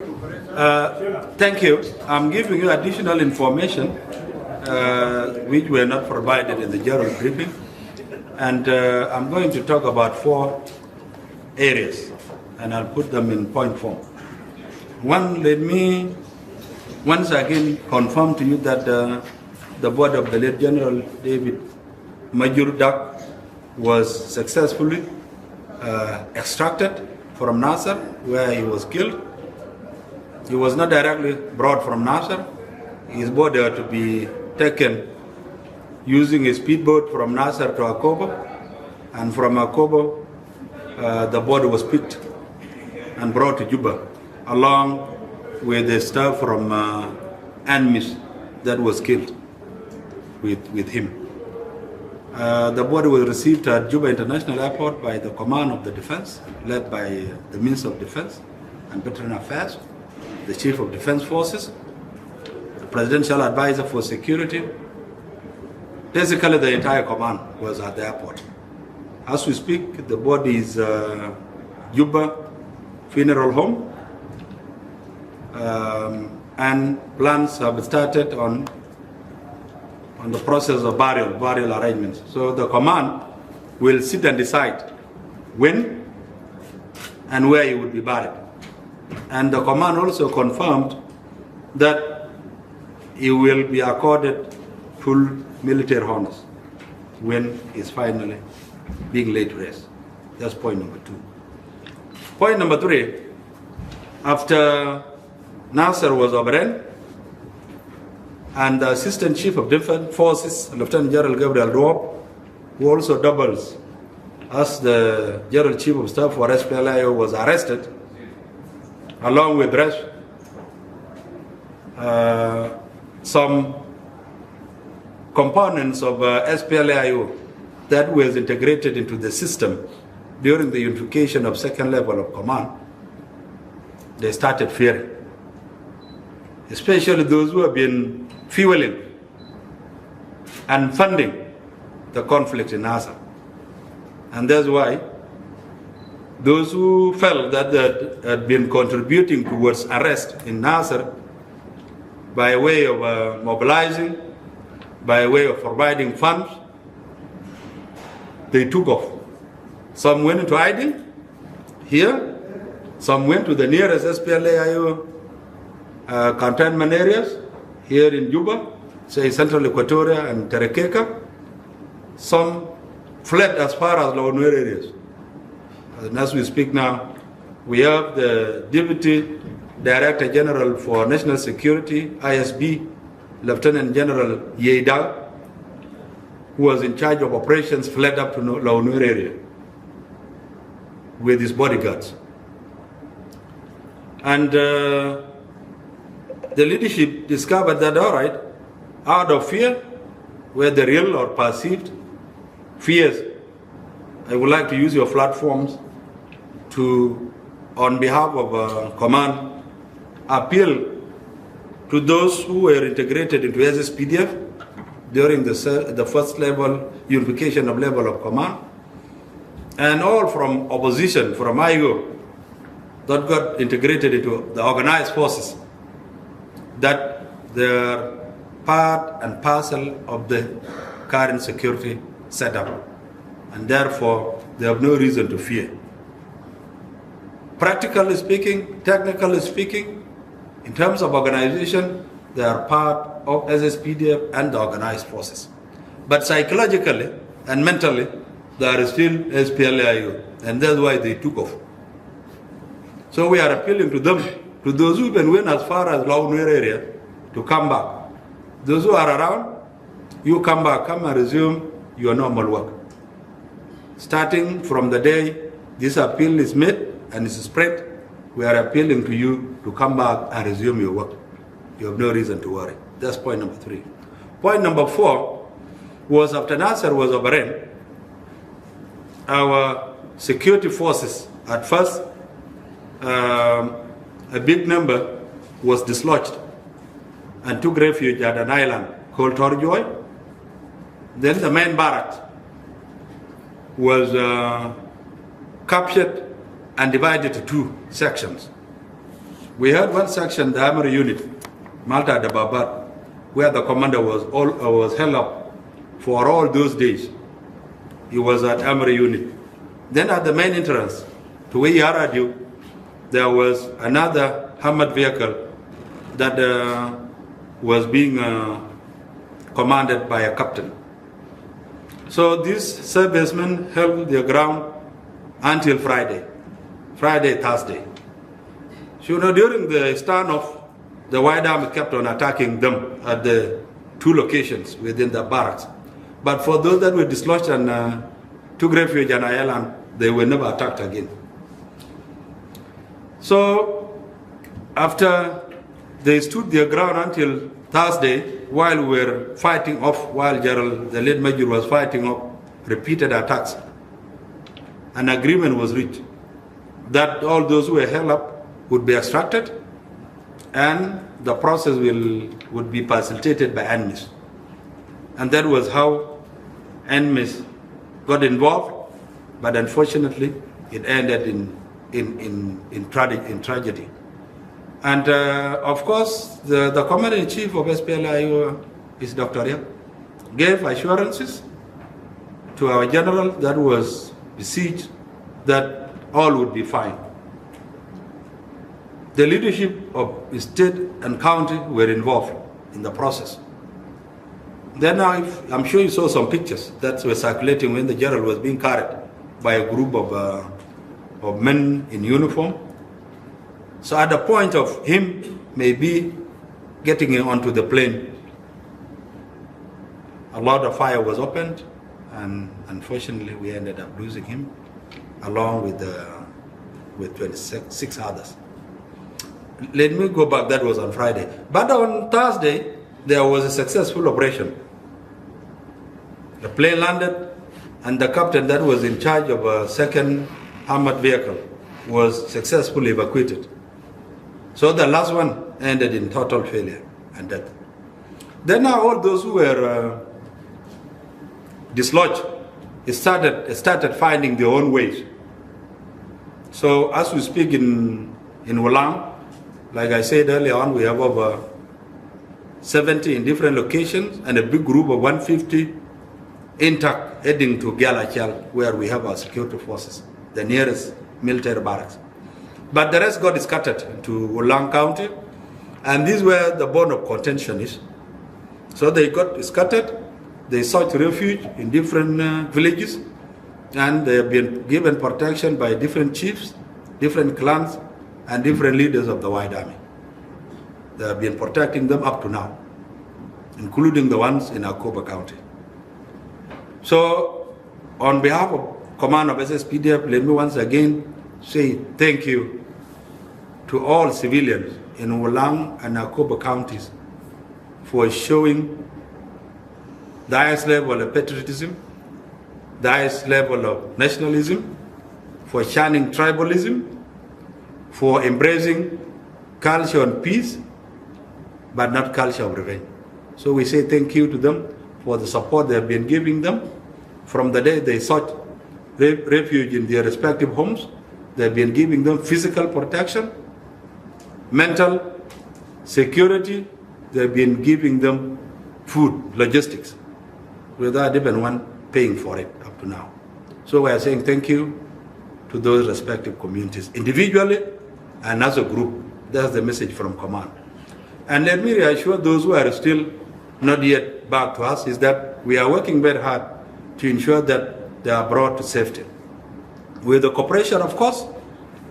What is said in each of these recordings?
Thank you. I'm giving you additional information which were not provided in the general briefing, and I'm going to talk about 4 areas, and I'll put them in point form. One, let me once again confirm to you that the body of the late General David Major Dak was successfully extracted from Naser, where he was killed. He was not directly brought from Naser. His body had to be taken using a speedboat from Naser to Akobo, and from Akobo the body was picked and brought to Juba, along with the staff from Anmis that was killed with him. The body was received at Juba International Airport by the Command of the Defense, led by the Minister of Defense and Veteran Affairs, the Chief of Defense Forces, the Presidential Advisor for Security. Basically, the entire command was at the airport. As we speak, the body is Juba Funeral Home, and plans have started on the process of burial arrangements. So the command will sit and decide when and where he would be buried. And the command also confirmed that he will be accorded full military honors when he's finally being laid to rest. That's point number 2. Point number 3, after Naser was overrun, and the Assistant Chief of Defense Forces, Lieutenant General Gabriel Duop, who also doubles as the General Chief of Staff for SPLIO, was arrested, along with rest, some components of SPLIO that was integrated into the system during the unification of second level of command. They started fearing, especially those who have been fueling and funding the conflict in Naser. And that's why those who felt that they had been contributing towards arrest in Naser by way of mobilizing, by way of providing funds, they took off. Some went into hiding here, some went to the nearest SPLAIO containment areas here in Juba, say Central Equatoria and Terekeka. Some fled as far as Nuer areas. And as we speak now, we have the Deputy Director General for National Security, ISB, Lieutenant General Yeida, who was in charge of operations, fled up to Nuer area with his bodyguards. And the leadership discovered that, all right, out of fear, whether real or perceived fears, I would like to use your platforms to, on behalf of command, appeal to those who were integrated into SSPDF during the first level, unification of level of command, and all from opposition, from IGO, that got integrated into the organized forces, that they're part and parcel of the current security setup, and therefore they have no reason to fear. Practically speaking, technically speaking, in terms of organization, they are part of SSPDF and the organized forces. But psychologically and mentally, they are still SPLIO, and that's why they took off. So we are appealing to them, to those who even went as far as Nuer area, to come back. Those who are around, you come back, come and resume your normal work. Starting from the day this appeal is made and is spread, we are appealing to you to come back and resume your work. You have no reason to worry. That's point number 3. Point number 4 was after Naser was overrun, our security forces, at first, a big number was dislodged and took refuge at an island called Torjoy. Then the main barracks was captured and divided into 2 sections. We had one section, the armory unit, Malta de Babat, where the commander was held up for all those days. He was at armory unit. Then at the main entrance to where Yaradu, there was another armored vehicle that was being commanded by a captain. So these servicemen held their ground until Friday, Thursday. So during the standoff, the White Army kept on attacking them at the two locations within the barracks. But for those that were dislodged and took refuge in Nile, they were never attacked again. So after they stood their ground until Thursday, while we were fighting off, while Gerald, the late major, was fighting off repeated attacks, an agreement was reached that all those who were held up would be extracted and the process would be facilitated by enemies. And that was how enemies got involved, but unfortunately it ended in tragedy. And of course, the commander-in-chief of SPLIO is Dr. Riek, gave assurances to our general that was besieged that all would be fine. The leadership of state and county were involved in the process. Then I'm sure you saw some pictures that were circulating when the general was being carried by a group of men in uniform. So at the point of him maybe getting onto the plane, a lot of fire was opened, and unfortunately we ended up losing him along with 26 others. Let me go back, that was on Friday. But on Thursday, there was a successful operation. The plane landed, and the captain that was in charge of a second armored vehicle was successfully evacuated. So the last one ended in total failure and death. Then now all those who were dislodged started finding their own ways. So as we speak in Wulang, like I said earlier on, we have over 70 in different locations and a big group of 150 intact heading to Gyalachal, where we have our security forces, the nearest military barracks. But the rest got scattered into Wulang County, and this is where the bone of contention is. So they got scattered, they sought refuge in different villages, and they have been given protection by different chiefs, different clans, and different leaders of the White Army. They have been protecting them up to now, including the ones in Akoba County. So, on behalf of Command of SSPDF, let me once again say thank you to all civilians in Wulang and Akoba counties for showing the highest level of patriotism, the highest level of nationalism, for shunning tribalism, for embracing culture and peace, but not culture of revenge. So we say thank you to them for the support they have been giving them from the day they sought refuge in their respective homes. They have been giving them physical protection, mental security. They have been giving them food, logistics, without even one paying for it up to now. So we are saying thank you to those respective communities, individually and as a group. That's the message from command. And let me reassure those who are still not yet back to us is that we are working very hard to ensure that they are brought to safety, with the cooperation, of course,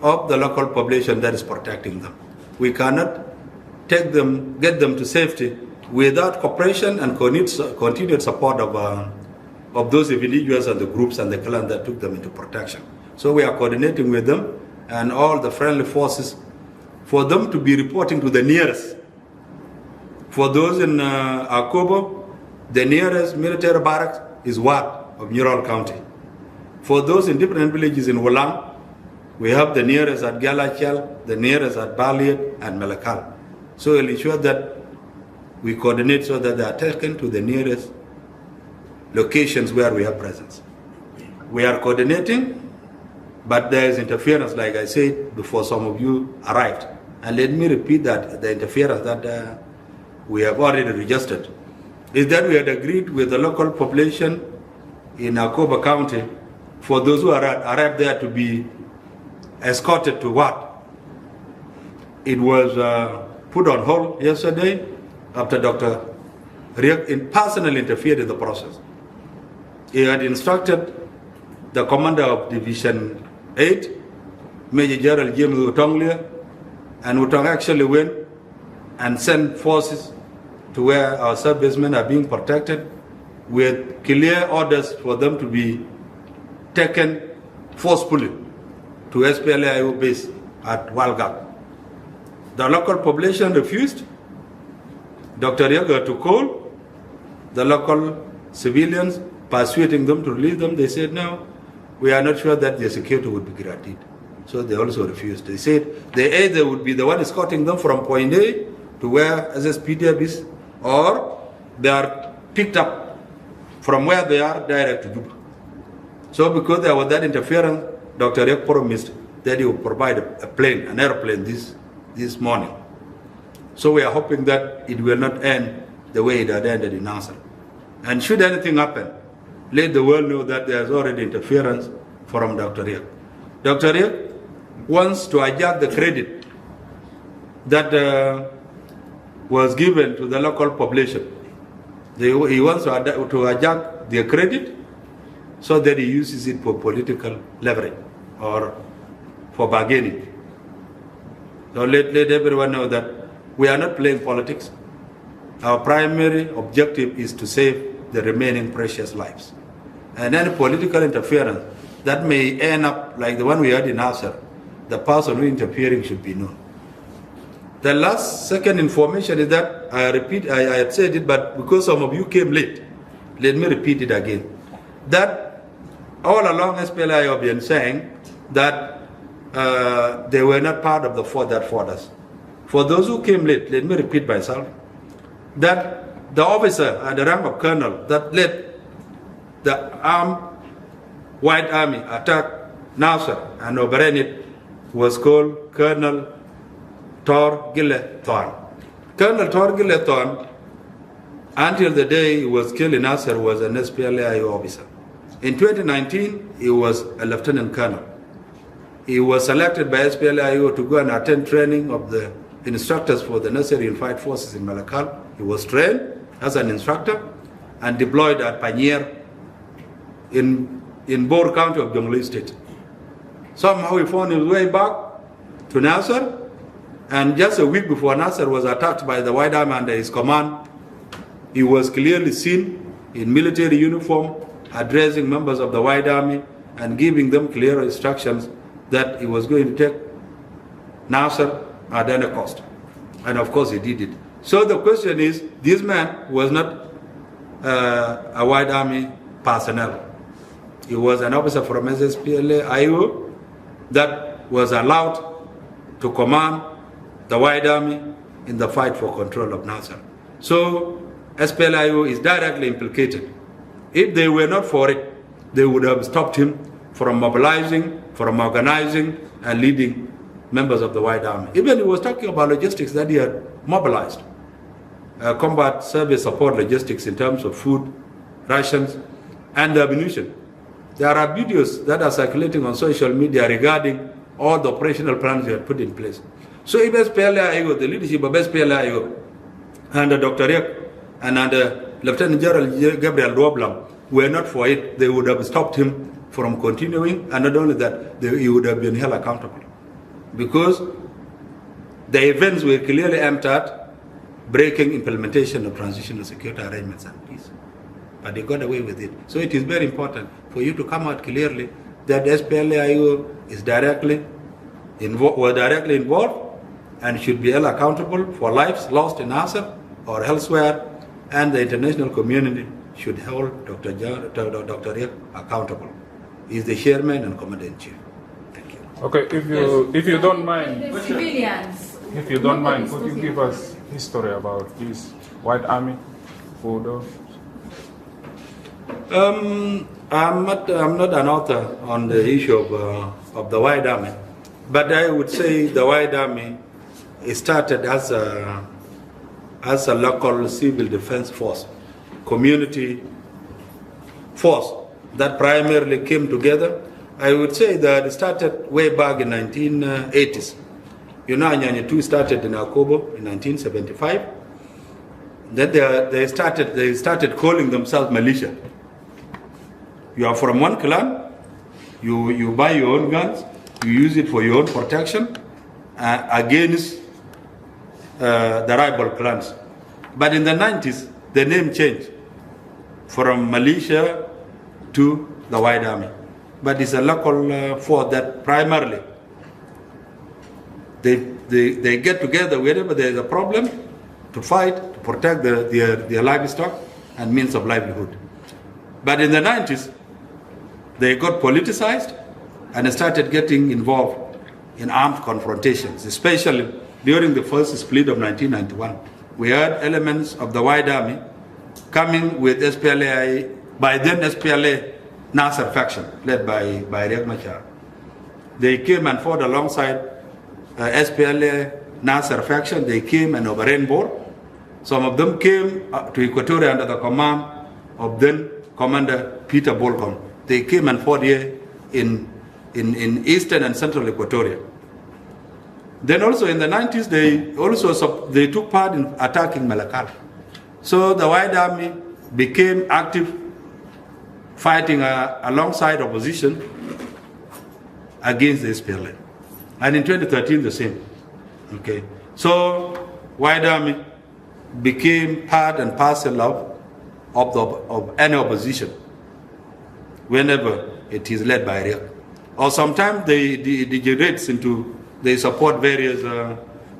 of the local population that is protecting them. We cannot get them to safety without cooperation and continued support of those individuals and the groups and the clans that took them into protection. So we are coordinating with them and all the friendly forces for them to be reporting to the nearest. For those in Akobo, the nearest military barracks is Wat of Nuer County. For those in different villages in Wulang, we have the nearest at Gyalachal, the nearest at Baliet and Malakal. So we'll ensure that we coordinate so that they are taken to the nearest locations where we have presence. We are coordinating, but there is interference, like I said, before some of you arrived. and let me repeat that, the interference that we have already registered, is that we had agreed with the local population in Akoba County for those who arrived there to be escorted to what? It was put on hold yesterday after Dr. Riek personally interfered in the process. He had instructed the commander of Division 8, Major General James Utonglia, and Utong actually went and sent forces to where our servicemen are being protected with clear orders for them to be taken forcefully to SPLA-IO base at Walgak. The local population refused. Dr. Riek to call the local civilians, persuading them to release them. They said, no, we are not sure that their security would be guaranteed. So they also refused. They said they either would be the one escorting them from point A to where SSPDF is, or they are picked up from where they are direct to Juba. So because there was that interference, Dr. Riek promised that he would provide a plane, an airplane this morning. So we are hoping that it will not end the way it had ended in Nasir. And should anything happen, let the world know that there is already interference from Dr. Riek. Dr. Riek wants to hijack the credit that was given to the local population. He wants to hijack their credit so that he uses it for political leverage or for bargaining. So let everyone know that we are not playing politics. Our primary objective is to save the remaining precious lives. And any political interference that may end up like the one we had in Naser, the person who interfering should be known. The last second information is that, I had said it, but because some of you came late, let me repeat it again. That all along SPLA have been saying that they were not part of the fort that fought us. For those who came late, let me repeat myself, that the officer at the rank of colonel that led the armed white army attack Nasir and overran it was called Colonel Tor Gille-Thorn. Colonel Tor Gille-Thorn, until the day he was killed in Nasir, was an SPLA officer. In 2019, he was a lieutenant colonel. He was selected by SPLA to go and attend training of the instructors for the Naser Unified Forces in Malakal. He was trained as an instructor and deployed at Panier in Bor County of Jonglei State. Somehow he found his way back to Nasser, and just a week before Nasser was attacked by the White Army under his command, he was clearly seen in military uniform addressing members of the White Army and giving them clear instructions that he was going to take Nasser at any cost. And of course he did it. So the question is, this man was not a White Army personnel. He was an officer from SSPLA-IO that was allowed to command the White Army in the fight for control of Nasser. So SPLA-IO is directly implicated. If they were not for it, they would have stopped him from mobilizing, from organizing, and leading members of the White Army. Even he was talking about logistics that he had mobilized. Combat service support logistics in terms of food, rations, and ammunition. There are videos that are circulating on social media regarding all the operational plans they had put in place. So if SPLA-IO, the leadership of SPLA-IO, under Dr. Riek and under Lieutenant General Gabriel Duoblam were not for it, they would have stopped him from continuing, and not only that, he would have been held accountable. Because the events were clearly aimed at breaking implementation of transitional security arrangements and peace. But they got away with it. So it is very important for you to come out clearly that SPLA-IO is directly involved and should be held accountable for lives lost in Nasser or elsewhere, and the international community should hold Dr. Riek accountable. He is the chairman and commander-in-chief. Thank you. Okay, if you don't mind, The civilians. if you don't mind, could you give us history about this White Army? I'm not an author on the issue of the White Army, but I would say the White Army it started as a local civil defense force, community force that primarily came together. I would say that it started way back in 1980s. You know, Anyanya 2 started in Akobo in 1975. Then they started calling themselves militia. You are from one clan, you buy your own guns, you use it for your own protection against the rival clans. But in the 90s, the name changed from militia to the White Army. But it's a local force that primarily they get together wherever there is a problem to fight, to protect their livestock and means of livelihood. But in the 90s, they got politicized and started getting involved in armed confrontations, especially during the first split of 1991. We had elements of the White Army coming with SPLA, by then SPLA Naser faction, led by Riek Machar. They came and fought alongside SPLA Naser faction. They came and over Rainbow. Some of them came to Equatoria under the command of then Commander Peter Bolcom. They came and fought here in eastern and central Equatoria. Then also in the 90s, they took part in attacking Malakal. So the White Army became active, fighting alongside opposition against the SPLA. And in 2013, the same. Okay. So White Army became part and parcel of any opposition whenever it is led by Riek. Or sometimes they degenerates into, they support various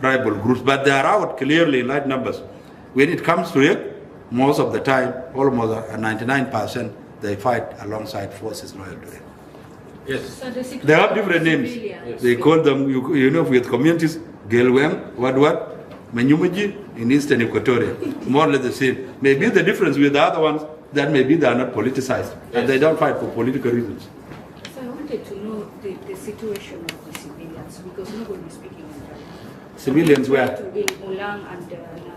tribal groups, but they are out clearly in large numbers. When it comes to Riek, most of the time, almost 99%, they fight alongside forces loyal to Riek. Yes. So They have different names. Yes. They call them, you know, with communities, Gelweng, what, Menyumaji in Eastern Equatoria, more or less the same. Maybe the difference with the other ones, that maybe they are not politicized, and they don't fight for political reasons. So I wanted to know the situation of the civilians, because nobody is speaking on that. Civilians where? In Ulang and